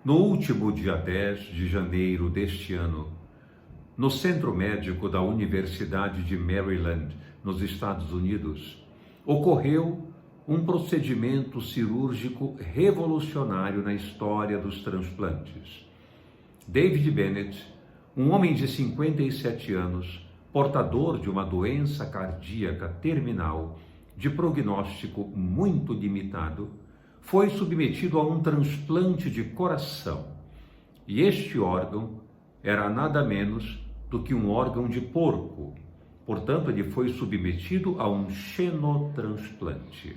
No último dia 10 de janeiro deste ano, no Centro Médico da Universidade de Maryland, nos Estados Unidos, ocorreu um procedimento cirúrgico revolucionário na história dos transplantes. David Bennett, um homem de 57 anos, portador de uma doença cardíaca terminal de prognóstico muito limitado, foi submetido a um transplante de coração. E este órgão era nada menos do que um órgão de porco. Portanto, ele foi submetido a um xenotransplante.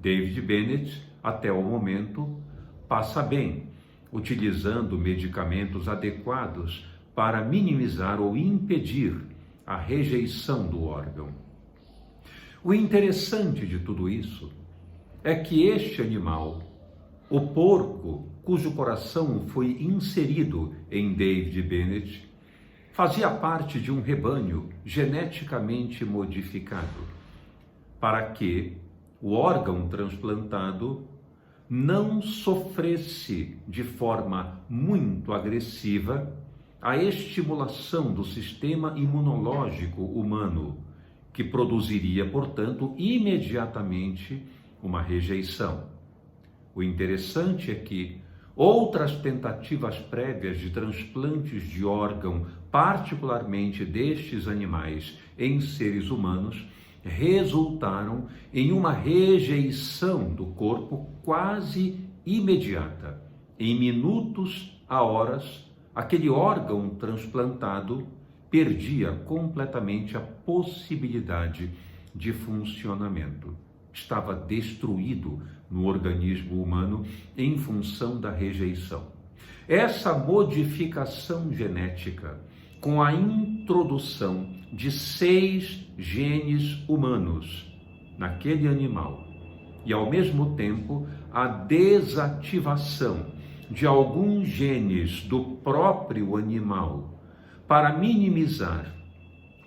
David Bennett, até o momento, passa bem, utilizando medicamentos adequados para minimizar ou impedir a rejeição do órgão. O interessante de tudo isso é que este animal, o porco, cujo coração foi inserido em David Bennett, fazia parte de um rebanho geneticamente modificado, para que o órgão transplantado não sofresse de forma muito agressiva a estimulação do sistema imunológico humano, que produziria, portanto, imediatamente uma rejeição. O interessante é que outras tentativas prévias de transplantes de órgão, particularmente destes animais em seres humanos, resultaram em uma rejeição do corpo quase imediata. Em minutos a horas, aquele órgão transplantado perdia completamente a possibilidade de funcionamento. Estava destruído no organismo humano em função da rejeição. Essa modificação genética, com a introdução de 6 genes humanos naquele animal e, ao mesmo tempo, a desativação de alguns genes do próprio animal para minimizar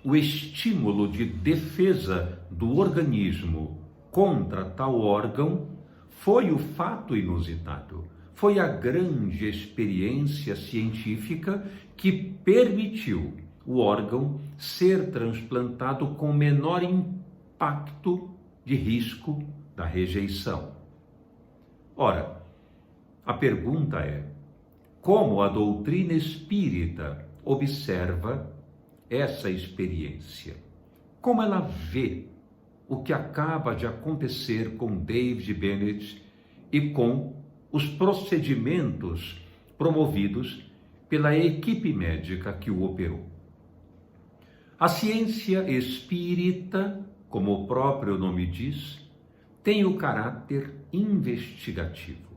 o estímulo de defesa do organismo contra tal órgão, foi o fato inusitado. Foi a grande experiência científica que permitiu o órgão ser transplantado com menor impacto de risco da rejeição. Ora, a pergunta é: como a doutrina espírita observa essa experiência? Como ela vê o que acaba de acontecer com David Bennett e com os procedimentos promovidos pela equipe médica que o operou? A ciência espírita, como o próprio nome diz, tem o caráter investigativo.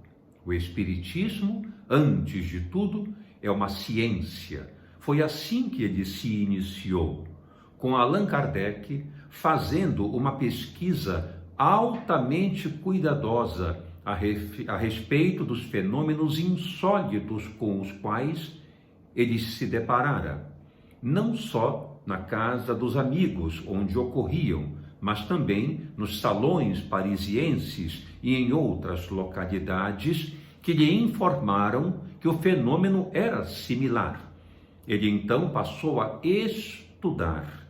O espiritismo, antes de tudo, é uma ciência. Foi assim que ele se iniciou, com Allan Kardec fazendo uma pesquisa altamente cuidadosa a respeito dos fenômenos insólitos com os quais ele se deparara, não só na casa dos amigos onde ocorriam, mas também nos salões parisienses e em outras localidades que lhe informaram que o fenômeno era similar. Ele então passou a estudar,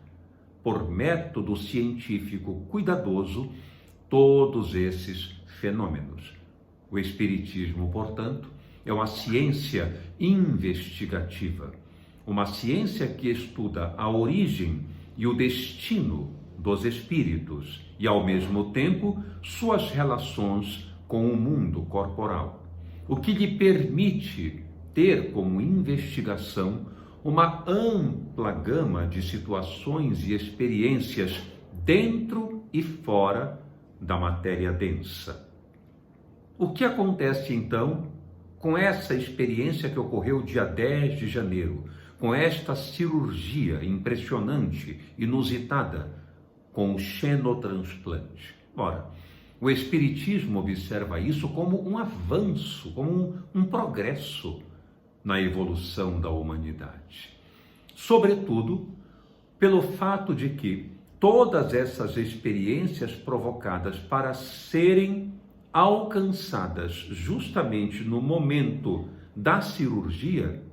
por método científico cuidadoso, todos esses fenômenos. O Espiritismo, portanto, é uma ciência investigativa, uma ciência que estuda a origem e o destino dos espíritos e, ao mesmo tempo, suas relações com o mundo corporal, o que lhe permite ter como investigação uma ampla gama de situações e experiências dentro e fora da matéria densa. O que acontece então com essa experiência que ocorreu dia 10 de janeiro, com esta cirurgia impressionante, inusitada, com o xenotransplante? Ora, o Espiritismo observa isso como um avanço, como um progresso na evolução da humanidade. Sobretudo, pelo fato de que todas essas experiências provocadas para serem alcançadas justamente no momento da cirurgia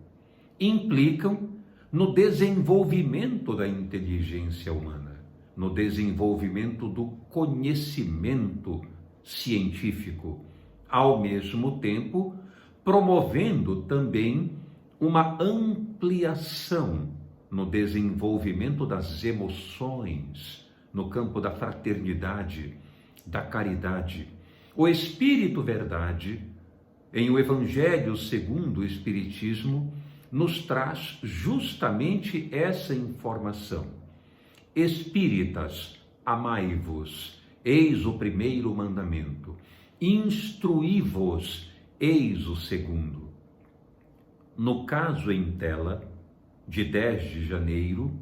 implicam no desenvolvimento da inteligência humana, no desenvolvimento do conhecimento científico, ao mesmo tempo promovendo também uma ampliação no desenvolvimento das emoções, no campo da fraternidade, da caridade. O Espírito Verdade, em o Evangelho segundo o Espiritismo, nos traz justamente essa informação. Espíritas, amai-vos, eis o primeiro mandamento. Instruí-vos, eis o segundo. No caso em tela, de 10 de janeiro,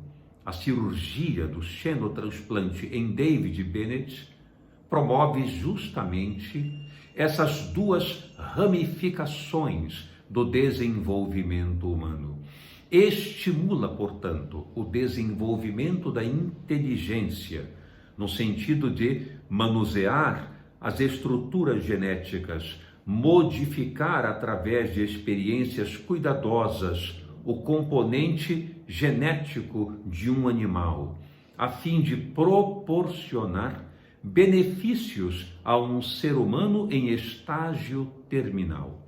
a cirurgia do xenotransplante em David Bennett promove justamente essas duas ramificações do desenvolvimento humano. Estimula, portanto, o desenvolvimento da inteligência, no sentido de manusear as estruturas genéticas, modificar através de experiências cuidadosas o componente genético de um animal, a fim de proporcionar benefícios a um ser humano em estágio terminal.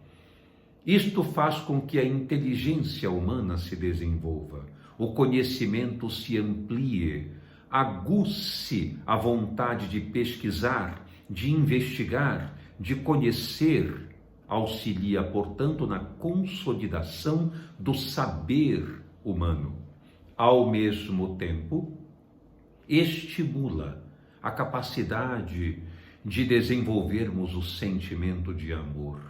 Isto faz com que a inteligência humana se desenvolva, o conhecimento se amplie, aguce a vontade de pesquisar, de investigar, de conhecer, auxilia, portanto, na consolidação do saber humano. Ao mesmo tempo, estimula a capacidade de desenvolvermos o sentimento de amor,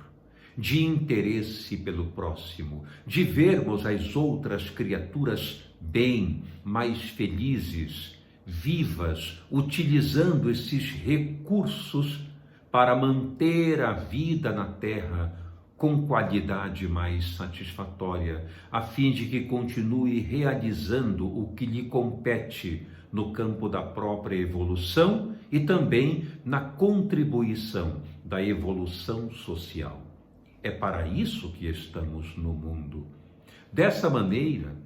de interesse pelo próximo, de vermos as outras criaturas bem, mais felizes, vivas, utilizando esses recursos para manter a vida na Terra com qualidade mais satisfatória, a fim de que continue realizando o que lhe compete no campo da própria evolução e também na contribuição da evolução social. É para isso que estamos no mundo. Dessa maneira,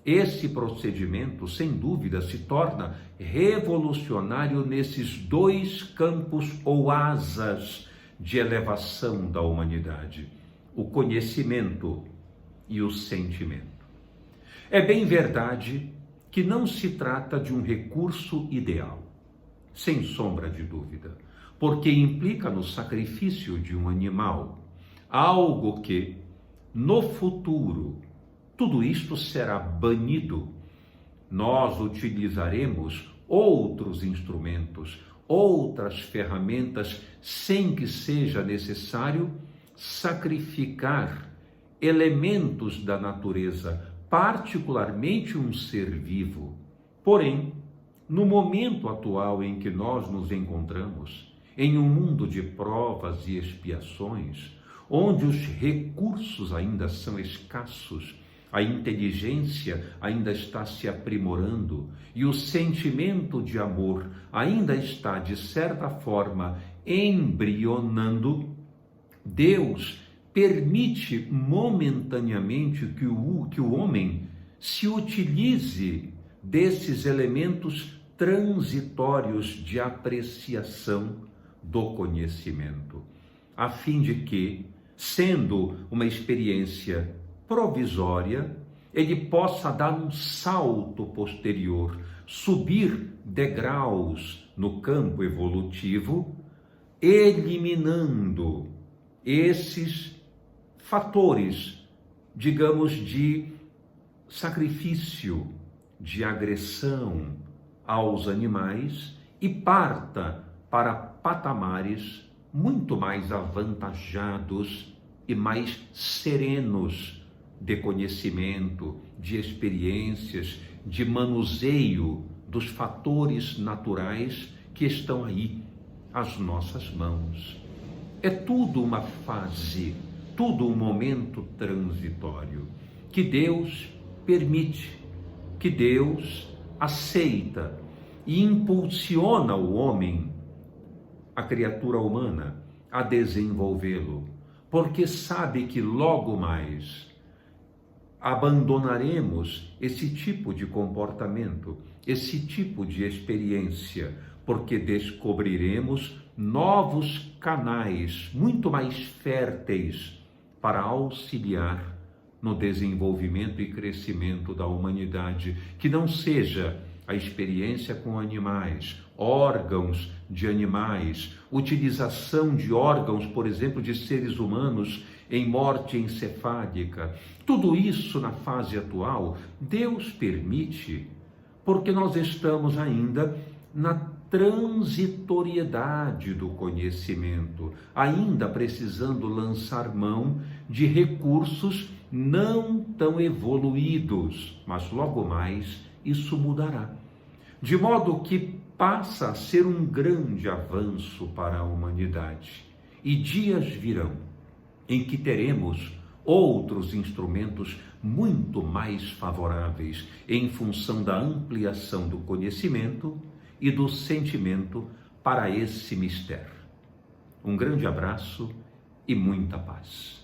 esse procedimento, sem dúvida, se torna revolucionário nesses dois campos ou asas de elevação da humanidade, o conhecimento e o sentimento. É bem verdade que não se trata de um recurso ideal, sem sombra de dúvida, porque implica no sacrifício de um animal, algo que, no futuro, tudo isto será banido. Nós utilizaremos outros instrumentos, outras ferramentas, sem que seja necessário sacrificar elementos da natureza, particularmente um ser vivo. Porém, no momento atual em que nós nos encontramos, em um mundo de provas e expiações, onde os recursos ainda são escassos, a inteligência ainda está se aprimorando e o sentimento de amor ainda está, de certa forma, embrionando, Deus permite momentaneamente que o homem se utilize desses elementos transitórios de apreciação do conhecimento, a fim de que, sendo uma experiência provisória, ele possa dar um salto posterior, subir degraus no campo evolutivo, eliminando esses fatores, digamos, de sacrifício, de agressão aos animais e parta para patamares muito mais avantajados e mais serenos de conhecimento, de experiências, de manuseio dos fatores naturais que estão aí às nossas mãos. É tudo uma fase, tudo um momento transitório que Deus permite, que Deus aceita e impulsiona o homem, a criatura humana, a desenvolvê-lo, porque sabe que logo mais abandonaremos esse tipo de comportamento, esse tipo de experiência, porque descobriremos novos canais muito mais férteis para auxiliar no desenvolvimento e crescimento da humanidade, que não seja a experiência com animais, órgãos de animais, utilização de órgãos, por exemplo, de seres humanos em morte encefálica. Tudo isso na fase atual, Deus permite, porque nós estamos ainda na transitoriedade do conhecimento, ainda precisando lançar mão de recursos não tão evoluídos, mas logo mais isso mudará, de modo que passa a ser um grande avanço para a humanidade. E dias virão em que teremos outros instrumentos muito mais favoráveis em função da ampliação do conhecimento e do sentimento para esse mistério. Um grande abraço e muita paz.